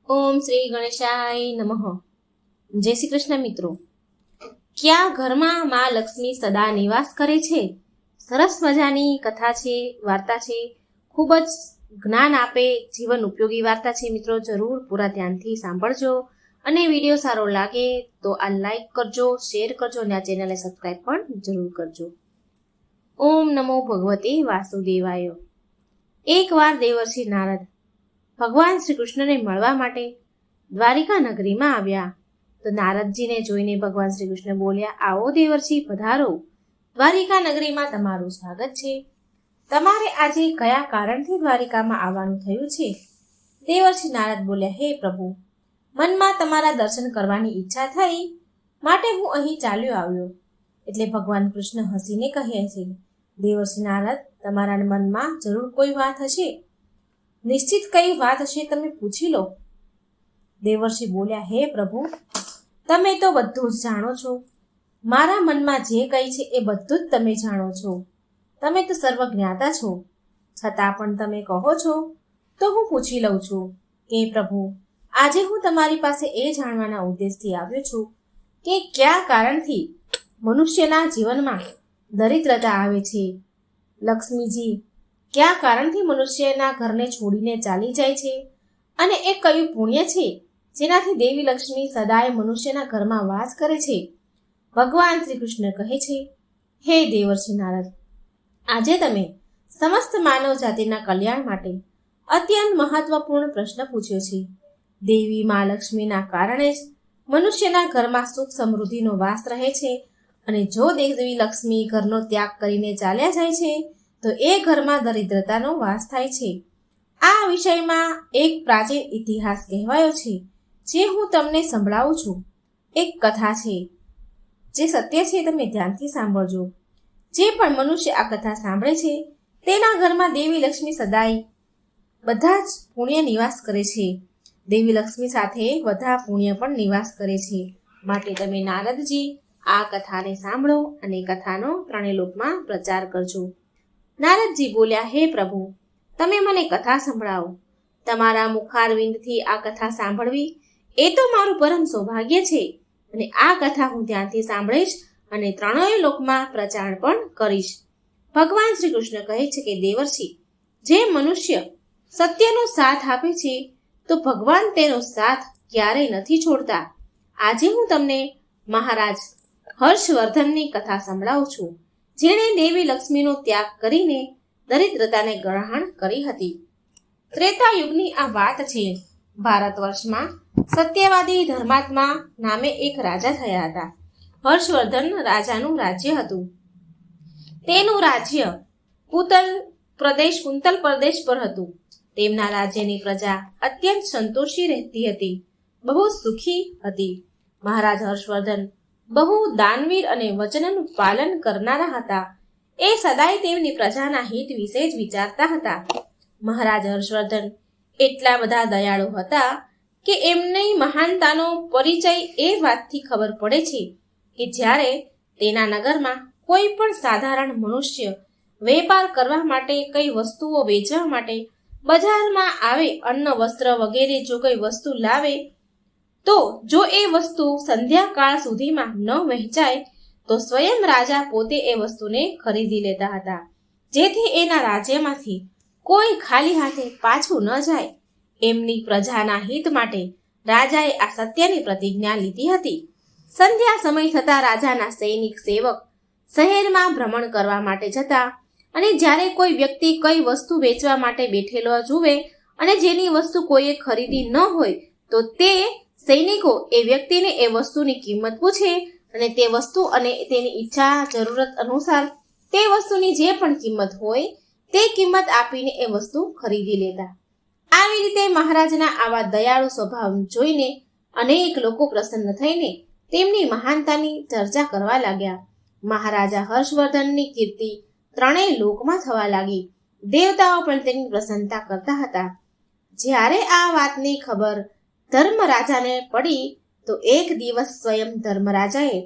ઓમ શ્રી ગણેશાય નમઃ. જય શ્રી કૃષ્ણ મિત્રો. ક્યાં ઘરમાં માં લક્ષ્મી સદા નિવાસ કરે છે? સરસ મજાની કથા છે, વાર્તા છે, ખૂબ જ જ્ઞાન આપે, જીવન ઉપયોગી વાર્તા છે મિત્રો. જરૂર પૂરા ધ્યાનથી સાંભળજો અને વિડીયો સારો લાગે તો આ લાઈક કરજો, શેર કરજો અને આ ચેનલને સબસ્ક્રાઈબ પણ જરૂર કરજો. ઓમ નમો ભગવતે વાસુદેવાય. એકવાર દેવર્ષિ નારદ ભગવાન શ્રી કૃષ્ણને મળવા માટે દ્વારિકા નગરીમાં આવ્યા. તો નારદજીને જોઈને ભગવાન શ્રી કૃષ્ણ બોલ્યા, આવો દેવર્ષિ, પધારો. દ્વારિકા નગરીમાં તમારું સ્વાગત છે. તમારે આજે કયા કારણથી દ્વારિકામાં આવવાનું થયું છે? દેવર્ષિ નારદ બોલ્યા, હે પ્રભુ, મનમાં તમારા દર્શન કરવાની ઈચ્છા થઈ, માટે હું અહીં ચાલ્યો આવ્યો. એટલે ભગવાન કૃષ્ણ હસીને કહે છે, દેવર્ષિ નારદ, તમારા મનમાં જરૂર કોઈ વાત હશે. નિશ્ચિત કઈ વાત હશે તમે પૂછી લો. દેવર્ષિ બોલ્યા, હે પ્રભુ, તમે તો બધું જ જાણો છો. મારા મનમાં જે કંઈ છે એ બધું જ તમે જાણો છો. તમે તો સર્વજ્ઞાતા છો. છતાં પણ તમે કહો છો તો હું પૂછી લઉં છું કે પ્રભુ, આજે હું તમારી પાસે એ જાણવાના ઉદ્દેશથી આવ્યો છું કે કયા કારણથી મનુષ્યના જીવનમાં દરિદ્રતા આવે છે. લક્ષ્મીજી, કયા કારણથી મનુષ્યના ઘરને છોડીને ચાલી જાય છે અને એ કયું પુણ્ય છે જેનાથી દેવી લક્ષ્મી સદાય મનુષ્યના ઘરમાં વાસ કરે છે? ભગવાન શ્રી કૃષ્ણ કહે છે, હે દેવર્ષિ નારદ, આજે તમે સમસ્ત માનવ જાતિના કલ્યાણ માટે અત્યંત મહત્વપૂર્ણ પ્રશ્ન પૂછ્યો છે. દેવી મા લક્ષ્મીના કારણે જ મનુષ્યના ઘરમાં સુખ સમૃદ્ધિનો વાસ રહે છે અને જો દેવી લક્ષ્મી ઘરનો ત્યાગ કરીને ચાલ્યા જાય છે તો એ ઘરમાં દરિદ્રતાનો વાસ થાય છે. આ વિષયમાં એક પ્રાચીન ઇતિહાસ કહેવાયો છે જે હું તમને સંભળાવું છું. એક કથા છે જે સત્ય છે, તમે ધ્યાનથી સાંભળજો. જે પણ મનુષ્ય આ કથા સાંભળે છે તેના ઘરમાં દેવી લક્ષ્મી સદાય બધા જ પુણ્ય નિવાસ કરે છે. દેવી લક્ષ્મી સાથે બધા પુણ્ય પણ નિવાસ કરે છે. માટે તમે નારદજી આ કથાને સાંભળો અને કથાનો ત્રણેય લોકમાં પ્રચાર કરજો. નારદજી બોલ્યા, હે પ્રભુ, તમે મને કથા સંભળાવો. તમારા મુખારવિંદથી આ કથા સાંભળવી એ તો મારું પરમ સૌભાગ્ય છે અને આ કથા હું ધ્યાનથી સાંભળીશ અને ત્રણેય લોકમાં પ્રચાર પણ કરીશ. ભગવાન શ્રી કૃષ્ણ કહે છે કે દેવર્ષિ, જે મનુષ્ય સત્યનો સાથ આપે છે તો ભગવાન તેનો સાથ ક્યારેય નથી છોડતા. આજે હું તમને મહારાજ હર્ષવર્ધનની કથા સંભળાવું છું, જેણે દેવી લક્ષ્મીનો ત્યાગ કરીને દરિદ્રતાને ગ્રહણ કરી હતી. ત્રેતા યુગની આ વાત છે. ભારત વર્ષમાં સત્યવાદી ધર્માત્મા નામે એક રાજા થયા હતા. હર્ષવર્ધન રાજાનું રાજ્ય હતું. તેનું રાજ્ય કુંતલ પ્રદેશ પર હતું. તેમના રાજ્યની પ્રજા અત્યંત સંતોષી રહેતી હતી, બહુ સુખી હતી. મહારાજ હર્ષવર્ધન બહુ દાનવીર અને વચનનું પાલન કરનારા હતા. એ સદાય તેમની પ્રજાના હિત વિશે જ વિચારતા હતા. મહારાજ હર્ષવર્ધન એટલા બધા દયાળુ હતા કે એમની મહાનતાનો પરિચય એ વાતથી ખબર પડે છે કે જ્યારે તેના નગરમાં કોઈ પણ સાધારણ મનુષ્ય વેપાર કરવા માટે, કઈ વસ્તુઓ વેચવા માટે બજારમાં આવે, અન્ન વસ્ત્ર વગેરે જો કઈ વસ્તુ લાવે તો જો એ વસ્તુ સંધ્યાકાળ સુધીમાં ન વહેંચાય તો સ્વયં રાજા પોતે એ વસ્તુને ખરીદી લેતા હતા, જેથી એના રાજ્યમાંથી કોઈ ખાલી હાથે પાછું ન જાય. એમની પ્રજાના હિત માટે રાજાએ આ સત્યની પ્રતિજ્ઞા લીધી હતી. સંધ્યા સમય થતા રાજાના સૈનિક સેવક શહેરમાં ભ્રમણ કરવા માટે જતા અને જ્યારે કોઈ વ્યક્તિ કઈ વસ્તુ વેચવા માટે બેઠેલો જુએ અને જેની વસ્તુ કોઈએ ખરીદી ન હોય તો તે સૈનિકો એ વ્યક્તિને એ વસ્તુની કિંમત પૂછે અને તે વસ્તુ અને તેની ઈચ્છા જરૂરત અનુસાર તે વસ્તુની જે પણ કિંમત હોય તે કિંમત આપીને એ વસ્તુ ખરીદી લેતા. આવી રીતે મહારાજના આવા દયાળુ સ્વભાવ જોઈને અનેક લોકો પ્રસન્ન થઈને તેમની મહાનતાની ચર્ચા કરવા લાગ્યા. મહારાજા હર્ષવર્ધનની કીર્તિ ત્રણેય લોકમાં થવા લાગી. દેવતાઓ પણ તેની પ્રશંસા કરતા હતા. જ્યારે આ વાતની ખબર ધર્મરાજાને પડી તો એક દિવસ સ્વયં ધર્મરાજાએ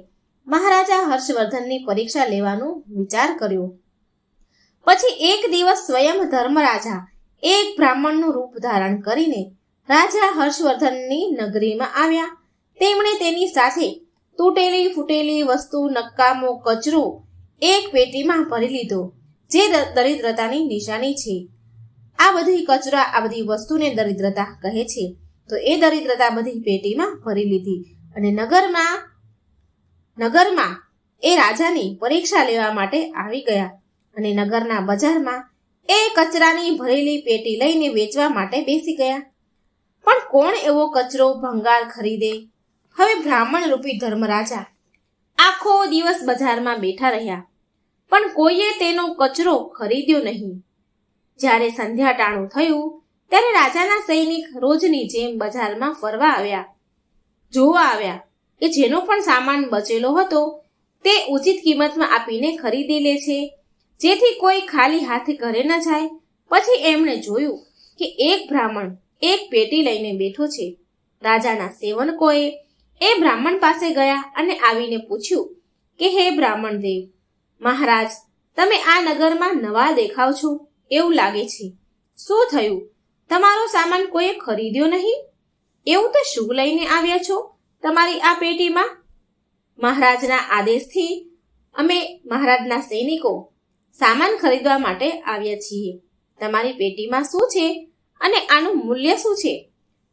મહારાજા હર્ષવર્ધનની પરીક્ષા લેવાનો વિચાર કર્યો. પછી એક દિવસ સ્વયં ધર્મરાજા એક બ્રાહ્મણનું રૂપ ધારણ કરીને રાજા હર્ષવર્ધનની નગરીમાં આવ્યા. તેમણે તેની સાથે તૂટેલી ફૂટેલી વસ્તુ, નકામો કચરો એક પેટીમાં ભરી લીધો, જે દરિદ્રતાની નિશાની છે. આ બધી કચરા, આ બધી વસ્તુને દરિદ્રતા કહે છે. તો એ દરિદ્રતા બધી પેટીમાં ભરી લીધી અને નગરમાં એ રાજાની પરીક્ષા લેવા માટે આવી ગયા અને નગરના બજારમાં એ કચરાની ભરેલી પેટી લઈને વેચવા માટે બેસી ગયા. પણ કોણ એવો કચરો, ભંગાર ખરીદે? હવે બ્રાહ્મણ રૂપી ધર્મરાજા આખો દિવસ બજારમાં બેઠા રહ્યા, પણ કોઈએ તેનો કચરો ખરીદ્યો નહીં. જ્યારે સંધ્યા ટાણું થયું ત્યારે રાજાના સૈનિક રોજની જેમ બજારમાં ફરવા આવ્યા, જોવા આવ્યા કે જેનો પણ સામાન બચેલો હતો તે ઉચિત કિંમતમાં આપીને ખરીદી લે છે, જેથી કોઈ ખાલી હાથે ઘરે ન જાય. પછી એમણે જોયું કે એક બ્રાહ્મણ એક પેટી લઈને બેઠો છે. રાજાના સેવકોએ એ બ્રાહ્મણ પાસે ગયા અને આવીને પૂછ્યું કે હે બ્રાહ્મણ દેવ, મહારાજ, તમે આ નગરમાં નવા દેખાવ છો એવું લાગે છે. શું થયું? તમારો સામાન કોઈએ ખરીદ્યો નહીં? એવું તો શું લઈને આવ્યા છો તમારી આ પેટીમાં? મહારાજના આદેશથી અમે મહારાજના સૈનિકો સામાન ખરીદવા માટે આવ્યા છીએ. તમારી પેટીમાં શું છે અને આનું મૂલ્ય શું છે?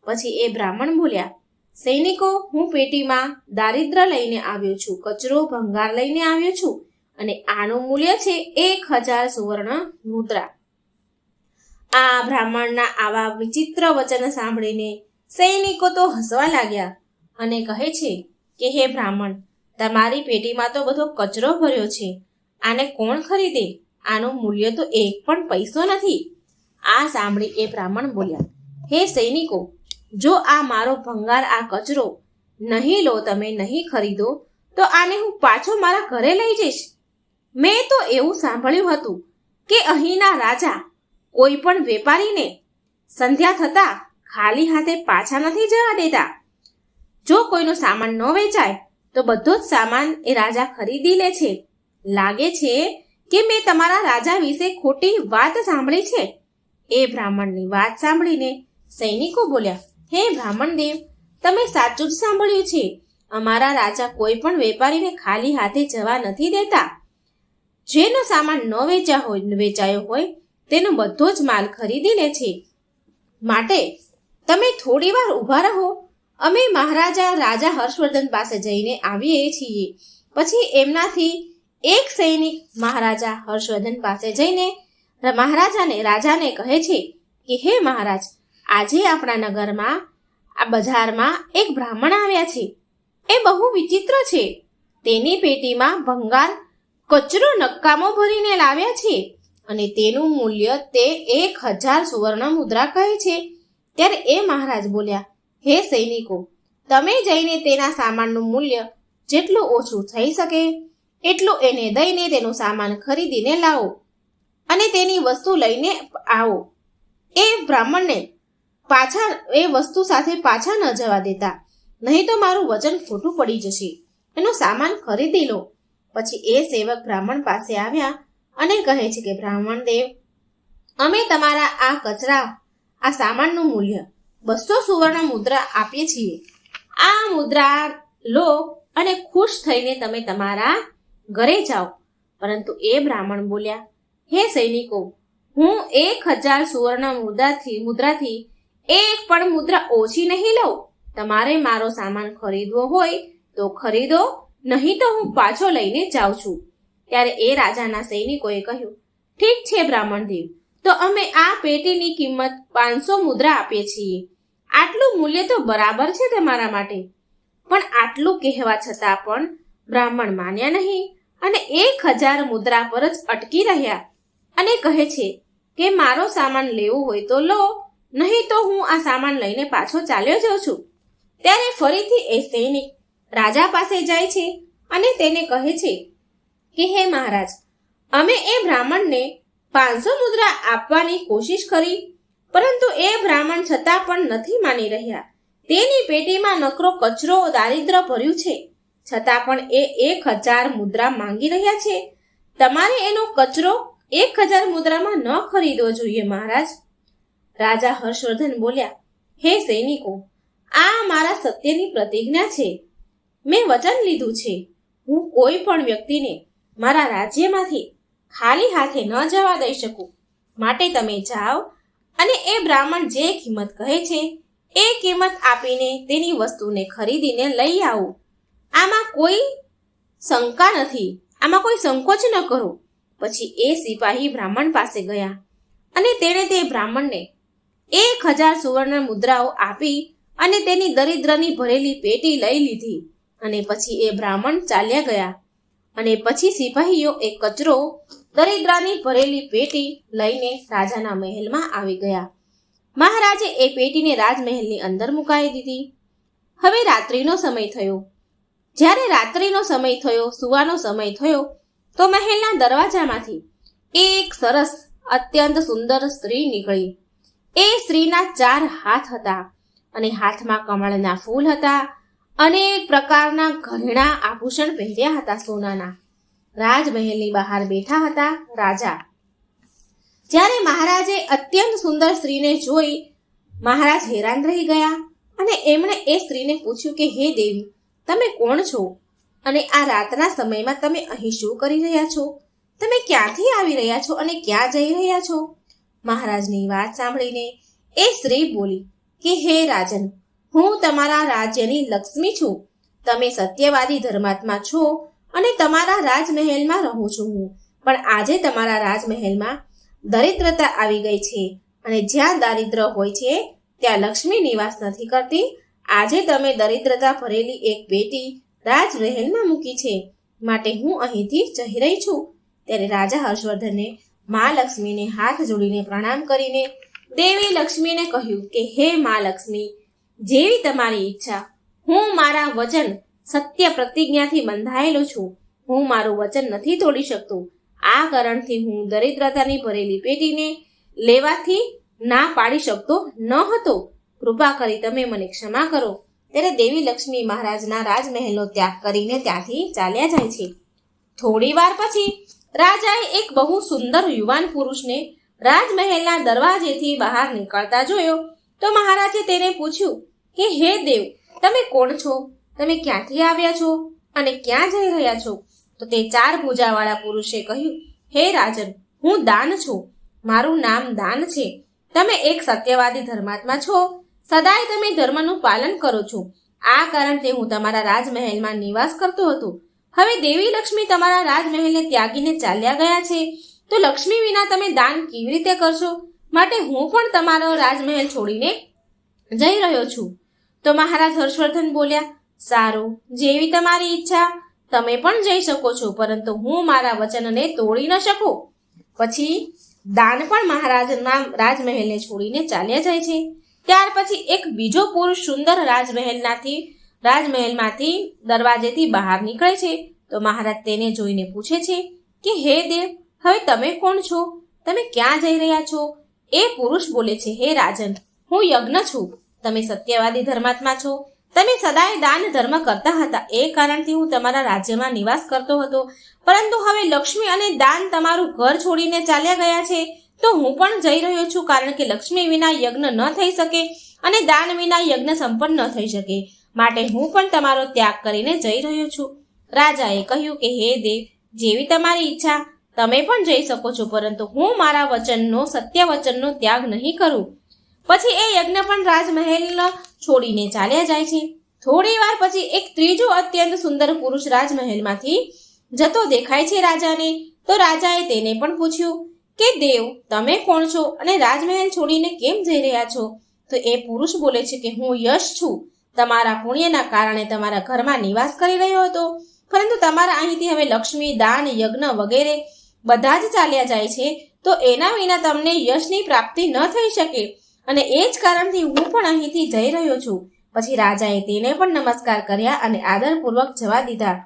પછી એ બ્રાહ્મણ બોલ્યા, સૈનિકો, હું પેટીમાં દારિદ્ર લઈને આવ્યો છું, કચરો, ભંગાર લઈને આવ્યો છું અને આનું મૂલ્ય છે 1000 સુવર્ણ મુદ્રા. આ બ્રાહ્મણના આવા વિચિત્ર વચન સાંભળીને સૈનિકો તો હસવા લાગ્યા અને કહે છે કે હે બ્રાહ્મણ, તમારી પેટીમાં તો બધો કચરો ભર્યો છે, આને કોણ ખરીદે? આનું મૂલ્ય તો એક પણ પૈસો નથી. આ સાંભળી એ બ્રાહ્મણ બોલ્યા, હે સૈનિકો, જો આ મારો ભંગાર, આ કચરો નહીં લો, તમે નહીં ખરીદો, તો આને હું પાછો મારા ઘરે લઈ જઈશ. મેં તો એવું સાંભળ્યું હતું કે અહીંના રાજા કોઈ પણ વેપારીને સંધ્યા થતા ખાલી હાથે પાછા નથી જવા દેતા. જો કોઈનો સામાન ન વેચાય તો બધો જ સામાન એ રાજા ખરીદી લે છે. લાગે છે કે મેં તમારા રાજા વિશે ખોટી વાત સાંભળી છે. એ બ્રાહ્મણની વાત સાંભળીને સૈનિકો બોલ્યા, હે બ્રાહ્મણ દેવ, તમે સાચું જ સાંભળ્યું છે. અમારા રાજા કોઈ પણ વેપારીને ખાલી હાથે જવા નથી દેતા. જેનો સામાન ન વેચાયો હોય તેનો બધો જ માલ ખરીદી લે છે. માટે તમે થોડી વાર ઊભા રહો, અમે મહારાજા રાજા હર્ષવર્ધન પાસે જઈને આવીએ છીએ. પછી એમનાથી એક સૈનિક મહારાજા હર્ષવર્ધન પાસે જઈને રાજાને કહે છે કે હે મહારાજ, આજે આપણા નગરમાં આ બજારમાં એક બ્રાહ્મણ આવ્યા છે. એ બહુ વિચિત્ર છે. તેની પેટીમાં ભંગાર, કચરો, નકામો ભરીને લાવ્યા છે અને તેનું મૂલ્ય તે 1000 સુવર્ણ મુદ્રા કહે છે. ત્યારે એ મહારાજ બોલ્યા, હે સૈનિકો, તમે જઈને તેના સામાનનું મૂલ્ય જેટલું ઓછું થઈ શકે એટલું એને દઈને તેનું સામાન ખરીદીને લાવો અને તેની વસ્તુ લઈને આવો. એ બ્રાહ્મણને એ વસ્તુ સાથે પાછા ન જવા દેતા, નહીં તો મારું વચન ખોટું પડી જશે. એનો સામાન ખરીદી લો. પછી એ સેવક બ્રાહ્મણ પાસે આવ્યા અને કહે છે કે બ્રાહ્મણ દેવ, અમે તમારા આ કચરા, આ સામાનનું મૂલ્ય 200 સુવર્ણ મુદ્રા આપીએ છીએ. આ મુદ્રા લો અને ખુશ થઈને તમે તમારા ઘરે જાઓ. પરંતુ એ બ્રાહ્મણ બોલ્યા, હે સૈનિકો, હું 1000 સુવર્ણ મુદ્રાથી એક પણ મુદ્રા ઓછી નહીં લઉં. તમારે મારો સામાન ખરીદવો હોય તો ખરીદો, નહીં તો હું પાછો લઈને જાઉં છું. ત્યારે એ રાજાના સૈનિકોએ કહ્યું, ઠીક છે બ્રાહ્મણ દેવ, તો અમે આ પેટીની કિંમત 500 મુદ્રા આપીએ છીએ. આટલું મૂલ્ય તો બરાબર છે તમારા માટે. પણ આટલું કહેવા છતાં પણ બ્રાહ્મણ માન્યા નહીં અને 1000 મુદ્રા પર જ અટકી રહ્યા અને કહે છે કે મારો સામાન લેવું હોય તો લો, નહીં તો હું આ સામાન લઈને પાછો ચાલ્યો જાઉં છું. ત્યારે ફરીથી એ સૈનિક રાજા પાસે જાય છે અને તેને કહે છે કે હે મહારાજ, અમે એ બ્રાહ્મણને 500 મુદ્રા આપવાની કોશિશ કરી, પરંતુ એ બ્રાહ્મણ છતાં પણ નથી માની રહ્યા. તેની પેટીમાં નકરો કચરો, દારિદ્ર ભર્યું છે, છતાં પણ એ 1000 મુદ્રા માંગી રહ્યા છે. તમારે એનો કચરો 1000 મુદ્રામાં ન ખરીદવો જોઈએ મહારાજ. રાજા હર્ષવર્ધન બોલ્યા, હે સૈનિકો, આ મારા સત્યની પ્રતિજ્ઞા છે. મેં વચન લીધું છે, હું કોઈ પણ વ્યક્તિને મારા રાજ્યમાંથી ખાલી હાથે ન જવા દઈ શકું. માટે તમે જાઓ અને એ બ્રાહ્મણ જે કિંમત કહે છે એ કિંમત આપીને તેની વસ્તુને ખરીદીને લઈ આવો. આમાં કોઈ શંકા નથી, આમાં કોઈ સંકોચ ન કરો. પછી એ સિપાહી બ્રાહ્મણ પાસે ગયા અને તેણે તે બ્રાહ્મણને 1000 સુવર્ણ મુદ્રાઓ આપી અને તેની દરિદ્રની ભરેલી પેટી લઈ લીધી. અને પછી એ બ્રાહ્મણ ચાલ્યા ગયા. અને પછી સિપાહીઓ એક કચરો દરિદ્રની ભરેલી પેટી લઈને રાજાના મહેલમાં આવી ગયા. મહારાજે એ પેટીને રાજમહેલની અંદર મુકાઈ દીધી. હવે રાત્રિનો સમય થયો. જ્યારે રાત્રિનો સમય થયો, સુવાનો સમય થયો, તો મહેલના દરવાજામાંથી એક સરસ અત્યંત સુંદર સ્ત્રી નીકળી. એ સ્ત્રીના 4 હાથ હતા અને હાથમાં કમળના ફૂલ હતા. અનેક પ્રકારના ઘરેણા આભૂષણ પહેર્યા હતા સોનાના. રાજમહેલની બહાર બેઠા હતા રાજા. જ્યારે મહારાજે અત્યંત સુંદર સ્ત્રીને જોઈ મહારાજ હેરાન રહી ગયા અને એમણે એ સ્ત્રીને પૂછ્યું કે હે દેવી, તમે કોણ છો અને આ રાતના સમયમાં તમે અહીં શું કરી રહ્યા છો? તમે ક્યાંથી આવી રહ્યા છો અને ક્યાં જઈ રહ્યા છો? મહારાજની વાત સાંભળીને એ સ્ત્રી બોલી કે હે રાજન, હું તમારા રાજ્યની લક્ષ્મી છું. તમે સત્યવાદી ધર્માત્મા છો અને તમારા રાજમહેલમાં રહું છું હું. પણ આજે તમારા રાજમહેલમાં દરિદ્રતા આવી ગઈ છે અને જ્યાં દારિદ્ર હોય છે ત્યાં લક્ષ્મી નિવાસ નથી કરતી. આજે તમે દરિદ્રતા ભરેલી એક પેટી રાજમહેલમાં મૂકી છે, માટે હું અહીંથી જઈ રહી છું. ત્યારે રાજા હર્ષવર્ધને મા લક્ષ્મીને હાથ જોડીને પ્રણામ કરીને દેવી લક્ષ્મીને કહ્યું કે હે મા લક્ષ્મી, જેવી તમારી ઈચ્છા. હું મારા વચન સત્ય પ્રતિજ્ઞાથી બંધાયેલો છું. હું મારું વચન નથી તોડી શકતો. આ કારણથી હું દરિદ્રતાની ભરેલી પેટીને લેવાથી ના પાડી શકતો ન હતો. કૃપા કરી તમે મને ક્ષમા કરો. ત્યારે દેવી લક્ષ્મી મહારાજના રાજમહેલનો ત્યાગ કરીને ત્યાંથી ચાલ્યા જાય છે. થોડી વાર પછી રાજાએ એક બહુ સુંદર યુવાન પુરુષને રાજમહેલના દરવાજેથી બહાર નીકળતા જોયો. તો મહારાજે તેને પૂછ્યું કે હે દેવ, તમે કોણ છો? તમે ક્યાંથી આવ્યા છો અને ક્યાં જઈ રહ્યા છો? તો તે 4 ભુજાવાળા પુરુષે કહ્યું, હે રાજન, હું દાન છું. મારું નામ દાન છે. તમે એક સત્યવાદી ધર્માત્મા છો. સદાય તમે ધર્મનું પાલન કરો છો. આ કારણથી હું તમારા રાજમહેલમાં નિવાસ કરતો હતો. હવે દેવી લક્ષ્મી તમારા રાજમહેલને ત્યાગીને ચાલ્યા ગયા છે, તો લક્ષ્મી વિના તમે દાન કેવી રીતે કરશો? માટે હું પણ તમારો રાજમહેલ છોડીને જઈ રહ્યો છું. તો મહારાજ હર્ષવર્ધન બોલ્યા, સારું, જેવી તમારી ઈચ્છા, તમે પણ જઈ શકો છો, પરંતુ હું મારા વચનને તોડી ન શકું. પછી દાન પણ મહારાજના રાજમહેલને છોડીને ચાલ્યા જાય છે. ત્યાર પછી એક બીજો પુરુષ સુંદર રાજમહેલમાંથી દરવાજેથી બહાર નીકળે છે. તો મહારાજ તેને જોઈને પૂછે છે કે હે દેવ, હવે તમે કોણ છો? તમે ક્યાં જઈ રહ્યા છો? એ પુરુષ બોલે છે, હે રાજન, હું યજ્ઞ છું. તમે સત્યવાદી ધર્માત્મા છો. તમે સદાય દાન ધર્મ કરતા હતા. એ કારણથી હું તમારા રાજ્યમાં નિવાસ કરતો હતો. પરંતુ હવે લક્ષ્મી અને દાન તમારું ઘર છોડીને ચાલ્યા ગયા છે, તો હું પણ જઈ રહ્યો છું. કારણ કે લક્ષ્મી વિના યજ્ઞ ન થઈ શકે અને દાન વિના યજ્ઞ સંપન્ન ન થઈ શકે. માટે હું પણ તમારો ત્યાગ કરીને જઈ રહ્યો છું. રાજાએ કહ્યું કે હે દેવ, જેવી તમારી ઈચ્છા, તમે પણ જઈ શકો છો, પરંતુ હું મારા વચનનો, સત્ય વચનનો ત્યાગ નહીં કરું. પછી એ યજ્ઞ પણ રાજમહેલ છોડીને ચાલ્યા જાય છે. થોડી વાર પછી એક ત્રીજો અત્યંત સુંદર પુરુષ રાજમહેલમાંથી જતો દેખાય છે રાજાને. તો રાજાએ તેને પણ પૂછ્યું કે દેવ, તમે કોણ છો અને રાજમહેલ છોડીને કેમ જઈ રહ્યા છો? તો એ પુરુષ બોલે છે કે હું યશ છું. તમારા પુણ્યના કારણે તમારા ઘરમાં નિવાસ કરી રહ્યો હતો, પરંતુ તમારા અહીંથી હવે લક્ષ્મી, દાન, યજ્ઞ વગેરે બધા જ ચાલ્યા જાય છે, તો એના વિના તમને યશની પ્રાપ્તિ ન થઈ શકે અને એ જ કારણથી હું પણ અહીંથી જઈ રહ્યો છું. પછી રાજાએ તેને પણ નમસ્કાર કર્યા અને આદરપૂર્વક જવા દીધા.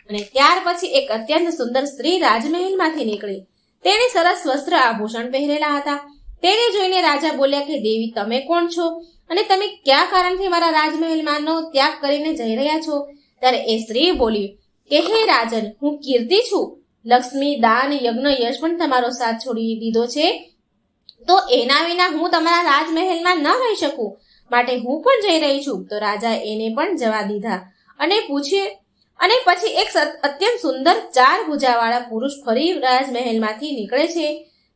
અને ત્યાર પછી એક અત્યંત સુંદર સ્ત્રી રાજમહેલમાંથી નીકળી. તેણે સરસ વસ્ત્ર આભૂષણ પહેરેલા હતા. તેને જોઈને રાજા બોલ્યા કે દેવી, તમે કોણ છો અને તમે કયા કારણથી મારા રાજમહેલમાંનો ત્યાગ કરીને જઈ રહ્યા છો? ત્યારે એ સ્ત્રી બોલી કે હે રાજન, હું કીર્તિ છું. લક્ષ્મી, દાન, યજ્ઞ, યશ પણ તમારો સાથ છોડી દીધો છે, તો એના વિના હું તમારા રાજમહેલમાં ન રહી શકું. માટે હું પણ જઈ રહી છું. તો રાજાએ એને પણ જવા દીધા અને પૂછ્યું, અને પછી એક અત્યંત સુંદર 4 ભુજાવાળા પુરુષ ફરી રાજમહેલમાંથી નીકળે છે.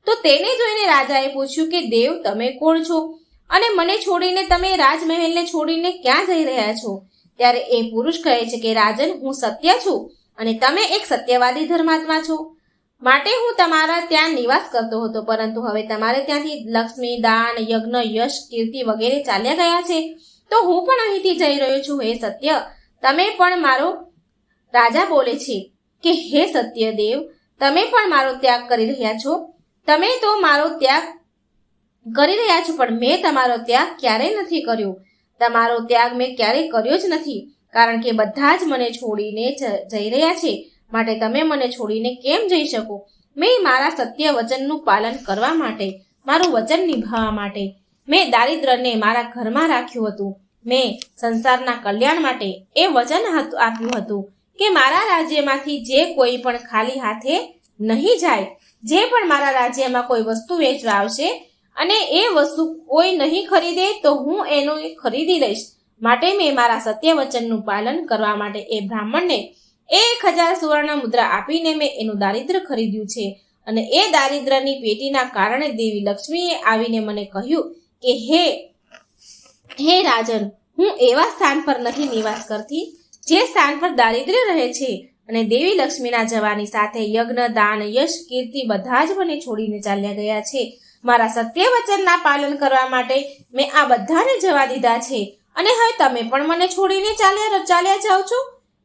તો તેને જોઈને રાજાએ પૂછ્યું કે દેવ, તમે કોણ છો અને મને છોડીને તમે રાજમહેલને છોડીને ક્યાં જઈ રહ્યા છો? ત્યારે એ પુરુષ કહે છે કે રાજન, હું સત્ય છું અને તમે એક સત્યવાદી ધર્માત્મા છો. માટે હું તમારા ત્યાં નિવાસ કરતો હતો, પરંતુ હવે તમારે ત્યાંથી લક્ષ્મી, દાન, યજ્ઞ, યશ, કીર્તિ વગેરે ચાલ્યા ગયા છે. તો હું પણ અહીંથી જઈ રહ્યો છું. હે સત્ય, તમે પણ મારો રાજા બોલે છે કે હે સત્ય દેવ, તમે પણ મારો ત્યાગ કરી રહ્યા છો. તમે તો મારો ત્યાગ કરી રહ્યા છો, પણ મેં તમારો ત્યાગ ક્યારેય નથી કર્યો. તમારો ત્યાગ મેં ક્યારેય કર્યો જ નથી, કારણ કે બધા જ મને છોડીને જઈ રહ્યા છે. માટે તમે મને છોડીને કેમ જઈ શકો? મેં મારા સત્ય વચનનું પાલન કરવા માટે, મારું વચન નિભાવવા માટે મેં દારિદ્રને મારા ઘરમાં રાખ્યું હતું. મેં સંસારના કલ્યાણ માટે એ વચન આપ્યું હતું કે મારા રાજ્યમાંથી જે કોઈ પણ ખાલી હાથે નહીં જાય. જે પણ મારા રાજ્યમાં કોઈ વસ્તુ વેચવા આવશે અને એ વસ્તુ કોઈ નહીં ખરીદે તો હું એનો ખરીદી લઈશ. માટે મેં મારા સત્ય વચનનું પાલન કરવા માટે એ બ્રાહ્મણને 1000 સુવર્ણ મુદ્રા આપીને મેં એનું દારિદ્ર ખરીદ્યું છે. અને એ દારિદ્રની પેટીના કારણે દેવી લક્ષ્મીએ આવીને મને કહ્યું કે હે રાજન, હું એવા સ્થાન પર નથી નિવાસ કરતી જે સ્થાન પર દારિદ્ર્ય રહે છે. અને દેવી લક્ષ્મીના જવાની સાથે યજ્ઞ, દાન, યશ, કીર્તિ બધા જ મને છોડીને ચાલ્યા ગયા છે. મારા સત્ય વચનના પાલન કરવા માટે મેં આ બધાને જવા દીધા છે. અને હવે તમે પણ મને છોડીને ચાલ્યા જાઓ છો?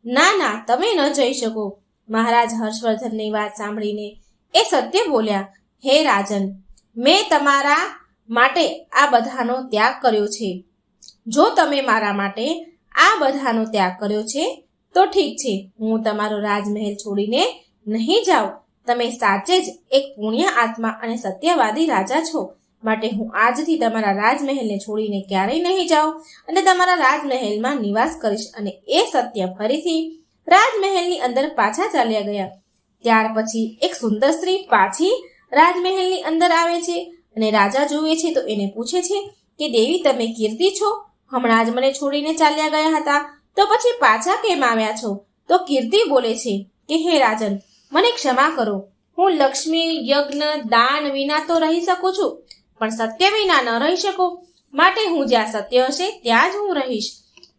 ના, તમે ન જઈ શકો. મહારાજ હર્ષવર્ધનની વાત સાંભળીને એ સત્ય બોલ્યા, હે રાજન, મેં તમારા માટે આ બધાનો ત્યાગ કર્યો છે. જો તમે મારા માટે આ બધાનો ત્યાગ કર્યો છે તો ઠીક છે, હું તમારો રાજમહેલ છોડીને નહીં જાઉં. તમે સાચે જ એક પુણ્ય આત્મા અને સત્યવાદી રાજા છો. માટે હું આજથી તમારા રાજમહેલને છોડીને ક્યારેય નહીં જાઉં અને તમારા રાજમહેલમાં નિવાસ કરીશ. અને એ સત્ય ફરીથી રાજમહેલની અંદર પાછા ચાલ્યા ગયા. ત્યાર પછી એક સુંદર સ્ત્રી પાછી રાજમહેલની અંદર આવે છે અને રાજા જુએ છે તો એને પૂછે છે કે દેવી, તમે કીર્તિ છો? હમણાં જ મને છોડીને ચાલ્યા ગયા હતા, તો પછી પાછા કેમ આવ્યા છો? તો કીર્તિ બોલે છે કે હે રાજન, મને ક્ષમા કરો. હું લક્ષ્મી, યજ્ઞ, દાન વિના તો રહી શકું છું, પણ સત્ય વિના ન રહી શકું. માટે હું જ્યાં સત્ય હશે ત્યાં જ હું રહીશ.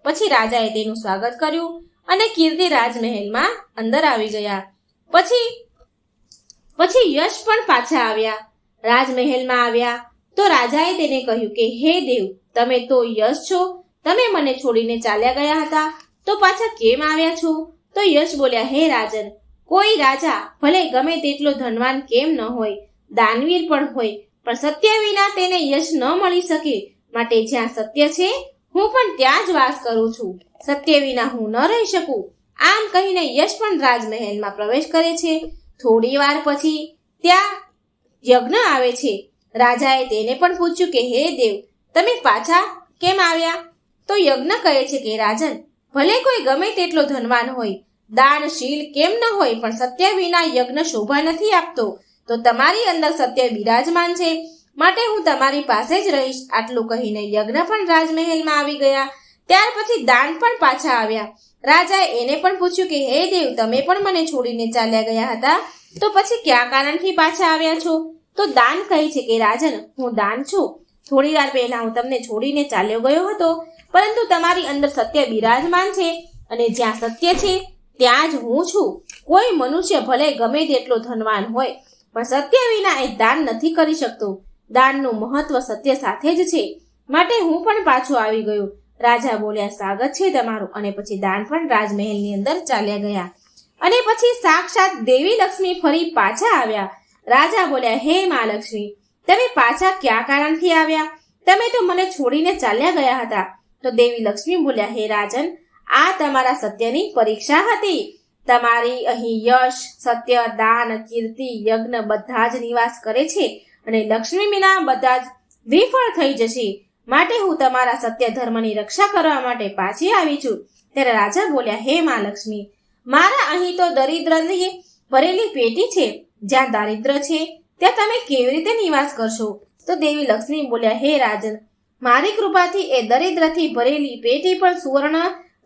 પછી રાજાએ તેનું સ્વાગત કર્યું અને કીર્તિ રાજમહેલમાં અંદર આવી ગયા. પછી યશ પણ પાછા આવ્યા, રાજમહેલમાં આવ્યા. તો રાજાએ તેને કહ્યું કે હે દેવ, તમે તો યશ છો. તમે મને છોડીને ચાલ્યા ગયા હતા, તો પાછા કેમ આવ્યા છો? તો યશ બોલ્યા, હે રાજન, કોઈ રાજા ભલે ગમે તેટલો ધનવાન કેમ ન હોય, દાનવીર પણ હોય, પણ સત્ય વિના તેને યશ ન મળી શકે. માટે જ્યાં સત્ય છે હું પણ ત્યાં જ વાસ કરું છું. સત્ય વિના હું ન રહી શકું. આમ કહીને યશ પણ રાજમહેલમાં પ્રવેશ કરે છે. થોડી વાર પછી ત્યાં યજ્ઞ આવે છે. રાજાએ તેને પણ પૂછ્યું કે હે દેવ, તમે પાછા કેમ આવ્યા? તો યજ્ઞ કહે છે કે રાજન, ભલે કોઈ ગમે તેટલો ધનવાન હોય, દાનશીલ કેમ ન હોય, પણ સત્ય વિના યજ્ઞ શોભા નથી આપતો. તો તમારી અંદર સત્ય બિરાજમાન છે, માટે હું તમારી પાસે જ રહીશ. આટલું કહીને યજ્ઞ પણ રાજમહેલમાં આવી ગયા. ત્યાર પછી દાન પણ પાછા આવ્યા. રાજાએ એને પણ પૂછ્યું કે હે દેવ, તમે પણ મને છોડીને ચાલ્યા ગયા હતા, તો પછી કયા કારણથી પાછા આવ્યા છો? તો દાન કહે છે કે રાજન, હું દાન છું. થોડી વાર પહેલા હું તમને છોડીને ચાલ્યો ગયો હતો, પરંતુ તમારી અંદર સત્ય બિરાજમાન છે અને જ્યાં સત્ય છે ત્યાં જ હું છું. કોઈ મનુષ્ય ભલે ગમે તેટલો ધનવાન હોય, પણ સત્ય વિના એ દાન નથી કરી શકતો. દાનનું મહત્વ સત્ય સાથે જ છે, માટે હું પણ પાછો આવી ગયો. રાજા બોલ્યા, સ્વાગત છે તમારું. અને પછી દાન પણ રાજમહેલની અંદર ચાલ્યા ગયા. અને પછી સાક્ષાત દેવી લક્ષ્મી ફરી પાછા આવ્યા. રાજા બોલ્યા, હે મા લક્ષ્મી, તમે પાછા કયા કારણથી આવ્યા? તમે તો મને છોડીને ચાલ્યા ગયા હતા. તો દેવી લક્ષ્મી બોલ્યા, હે રાજન, આ તમારા સત્યની પરીક્ષા હતી. તમારી અહીં યશ, સત્ય, દાન, કીર્તિ, યજ્ઞ બધા જ નિવાસ કરે છે અને લક્ષ્મી વિના બધા જ વિફળ થઈ જશે. માટે હું તમારા સત્ય ધર્મની રક્ષા કરવા માટે પાછી આવી છું. ત્યારે રાજા બોલ્યા, હે મા લક્ષ્મી, મારા અહીં તો દરિદ્રની ભરેલી પેટી છે. જ્યાં દારિદ્ર છે ત્યાં તમે કેવી રીતે નિવાસ કરશો? તો દેવી લક્ષ્મી બોલ્યા, હે રાજન, મારી કૃપાથી એ દરિદ્રથી ભરેલી પેટી પણ સુવર્ણ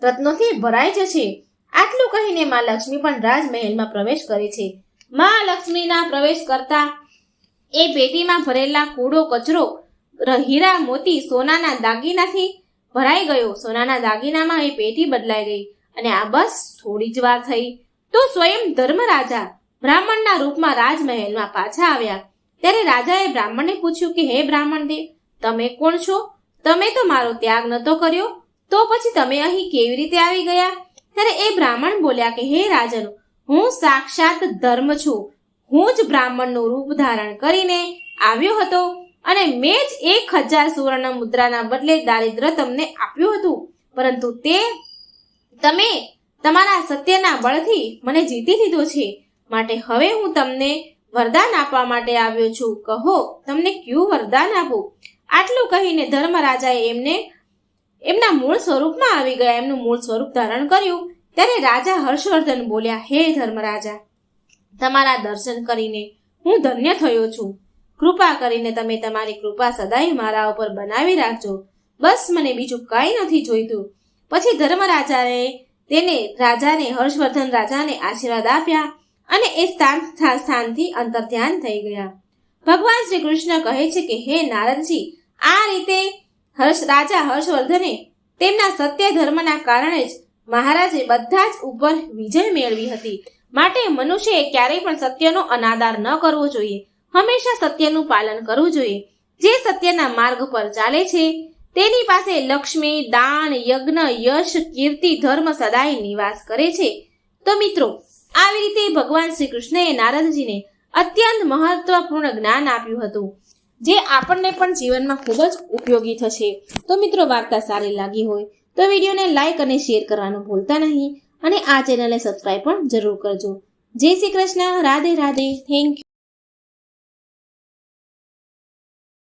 રત્નોથી ભરાઈ જશે. આટલું કહીને માં લક્ષ્મી પણ રાજમહેલમાં પ્રવેશ કરે છે. માં લક્ષ્મીના પ્રવેશ કરતા એ પેટીમાં ભરેલા કૂડો કચરો હીરા મોતી સોનાના દાગીનાથી ભરાઈ ગયો. સોનાના દાગીનામાં એ પેટી બદલાઈ ગઈ અને આ બસ થોડી જ વાર થઈ તો સ્વયં ધર્મરાજા બ્રાહ્મણના રૂપમાં રાજમહેલમાં પાછા આવ્યા. ત્યારે રાજાએ બ્રાહ્મણને પૂછ્યું કે હે બ્રાહ્મણ દેવ, તમે કોણ છો? તમે તો મારો ત્યાગ નતો કર્યો, તો પછી તમે અહીં કેવી રીતે આવી ગયા? ત્યારે એ બ્રાહ્મણ બોલ્યા કે હે રાજન, હું સાક્ષાત ધર્મ છું. હું જ બ્રાહ્મણનું રૂપ ધારણ કરીને આવ્યો હતો અને મેં જ 1000 સુવર્ણ મુદ્રાના બદલે દારિદ્ર તમને આપ્યું હતું, પરંતુ તે તમે તમારા સત્યના બળથી મને જીતી લીધો છે. માટે હવે હું તમને વરદાન આપવા માટે આવ્યો છું. કહો, તમને કયું વરદાન આપું? આટલું કહીને ધર્મરાજાએ એમના મૂળ સ્વરૂપમાં આવી ગયા, એમનું મૂળ સ્વરૂપ ધારણ કર્યું. ત્યારે રાજા હર્ષવર્ધન બોલ્યા, હે ધર્મરાજા, તમારા દર્શન કરીને હું ધન્ય થયો છું. કૃપા કરીને તમે તમારી કૃપા સદાય મારા ઉપર બનાવી રાખજો. બસ મને બીજું કંઈ નથી જોઈતું. પછી રાજાને હર્ષવર્ધન રાજાને આશીર્વાદ આપ્યા અને એ સ્થાનથી અંતર્ધ્યાન થઈ ગયા. ભગવાન શ્રી કૃષ્ણ કહે છે કે હે નારદજી, આ રીતે રાજા હર્ષવર્ધને તેમના સત્ય ધર્મના કારણે જ મહારાજે બધા જ ઉપર વિજય મેળવી હતી. માટે મનુષ્યએ ક્યારેય પણ સત્યનો અનાદર ન કરવો જોઈએ. હંમેશા સત્યનું પાલન કરવું જોઈએ. જે સત્યના માર્ગ પર ચાલે છે તેની પાસે લક્ષ્મી, દાન, યજ્ઞ, યશ, કીર્તિ, ધર્મ સદાય નિવાસ કરે છે. તો મિત્રો, આવી રીતે ભગવાન શ્રી કૃષ્ણએ નારદજીને અત્યંત મહત્વપૂર્ણ જ્ઞાન આપ્યું હતું, જે આપણને પણ જીવનમાં ખૂબ જ ઉપયોગી થશે. તો મિત્રો, વાર્તા સારી લાગી હોય તો વિડીયોને લાઈક અને શેર કરવાનું ભૂલતા નહીં અને આ ચેનલને સબસ્ક્રાઈબ પણ જરૂર કરજો. જય શ્રી કૃષ્ણ. રાધે રાધે. Thank you.